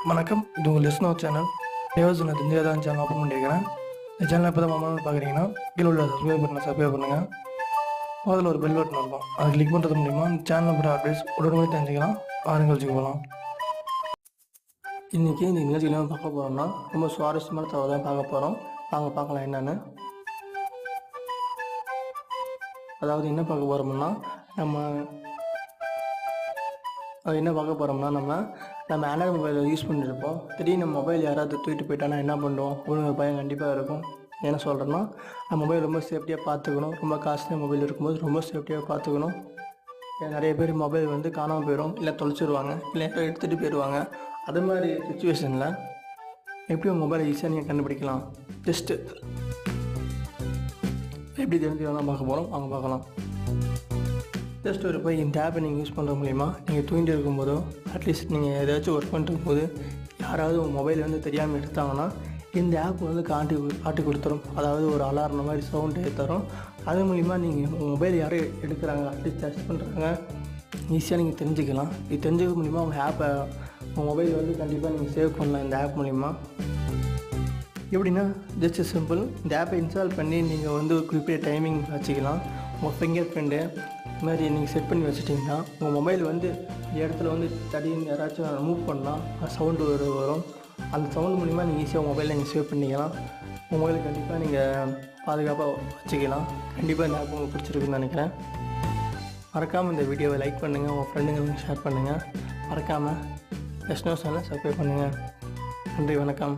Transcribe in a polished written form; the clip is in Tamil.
வணக்கம், இது உங்கள் லிஸ்னோ சேனல். தேவசன தெரிஞ்சதான் சேனல் ஓப்பன் பண்ணியிருக்கிறேன். இந்த சேனல் இப்போ தான் மாமா பார்க்குறீங்கன்னா கீழே உள்ள சப்ஸ்கிரைப் பண்ணுங்கள். அதில் ஒரு பெல் பட்டன் இருக்கும், அதை கிளிக் பண்ணுறது மூலிமா இந்த சேனலில் போகிற அப்டேட்ஸ் உடனே தெரிஞ்சுக்கலாம். ஆரம்பிச்சு போகலாம். இன்றைக்கி இந்த நிகழ்ச்சியில் பார்க்க போகிறோம்னா ரொம்ப சுவாரஸ்யமான தகவல் தான் பார்க்க போகிறோம். வாங்க பார்க்கலாம் என்னென்னு. அதாவது என்ன பார்க்க போகிறோம்னா நம்ம ஆண்ட்ராய்டு மொபைலை யூஸ் பண்ணியிருப்போம். திடீர்னு மொபைல் யாராவது தூக்கிட்டு போயிட்டானா என்ன பண்ணுவோம்? ஒரு பயம் கண்டிப்பாக இருக்கும். என்ன சொல்கிறேன்னா, நம்ம மொபைல் ரொம்ப சேஃப்டியாக பார்த்துக்கணும். ரொம்ப காஸ்ட்லியாக மொபைல் இருக்கும்போது ரொம்ப சேஃப்டியாக பார்த்துக்கணும். நிறைய பேர் மொபைல் வந்து காணாமல் போயிடும், இல்லை தொலைச்சிடுவாங்க, இல்லை எடுத்துகிட்டு போயிடுவாங்க. அது மாதிரி சுச்சுவேஷனில் எப்படி உங்கள் மொபைலை ஈஸியாக நீங்கள் கண்டுபிடிக்கலாம், ஜஸ்ட்டு எப்படி தெரிஞ்சுக்கலாம் பார்க்க போகிறோம். அவங்க பார்க்கலாம். ஜஸ்ட் ஒரு போய் இந்த ஆப்பை நீங்கள் யூஸ் பண்ணுற மூலிமா நீங்கள் தூங்கிட்டு இருக்கும்போதோ, அட்லீஸ்ட் நீங்கள் ஏதாச்சும் ஒர்க் பண்ணிட்டு இருக்கும்போது யாராவது உங்கள் மொபைல் வந்து தெரியாமல் எடுத்தாங்கன்னா இந்த ஆப் வந்து காட்டி கொடுத்துரும். அதாவது ஒரு அலாரம் மாதிரி சவுண்டு தரும். அது மூலிமா நீங்கள் உங்கள் மொபைல் யாரும் எடுக்கிறாங்க, அட்லீஸ்ட் டச் பண்ணுறாங்க, ஈஸியாக நீங்கள் தெரிஞ்சுக்கலாம். இது தெரிஞ்சுக்க மூலிமா உங்கள் ஆப்பை உங்கள் மொபைல் வந்து கண்டிப்பாக நீங்கள் சேவ் பண்ணலாம் இந்த ஆப் மூலிமா. எப்படின்னா ஜஸ்ட் சிம்பிள். இந்த ஆப்பை இன்ஸ்டால் பண்ணி நீங்கள் வந்து ஒரு குறிப்பிட்ட டைமிங் வச்சுக்கலாம். உங்கள் ஃபிங்கர் பிரிண்ட்டு இது மாதிரி நீங்கள் செட் பண்ணி வச்சுட்டிங்கன்னா உங்கள் மொபைல் வந்து இடத்துல வந்து திடீர்னு யாராச்சும் மூவ் பண்ணால் சவுண்டு வரும். அந்த சவுண்டு மூலிமா நீங்கள் ஈஸியாக உங்கள் மொபைலில் நீங்கள் சேவ் பண்ணிக்கலாம். உங்கள் மொபைல் கண்டிப்பாக நீங்கள் பாதுகாப்பாக வச்சுக்கலாம். கண்டிப்பாக இந்த ஆப் உங்களுக்கு பிடிச்சிருக்குன்னு நினைக்கிறேன். மறக்காமல் இந்த வீடியோவை லைக் பண்ணுங்கள், உங்கள் ஃப்ரெண்டுங்களுக்கு ஷேர் பண்ணுங்கள். மறக்காமல் லிஸ்னோ சேனலை சப்ஸ்கிரைப் பண்ணுங்கள். நன்றி, வணக்கம்.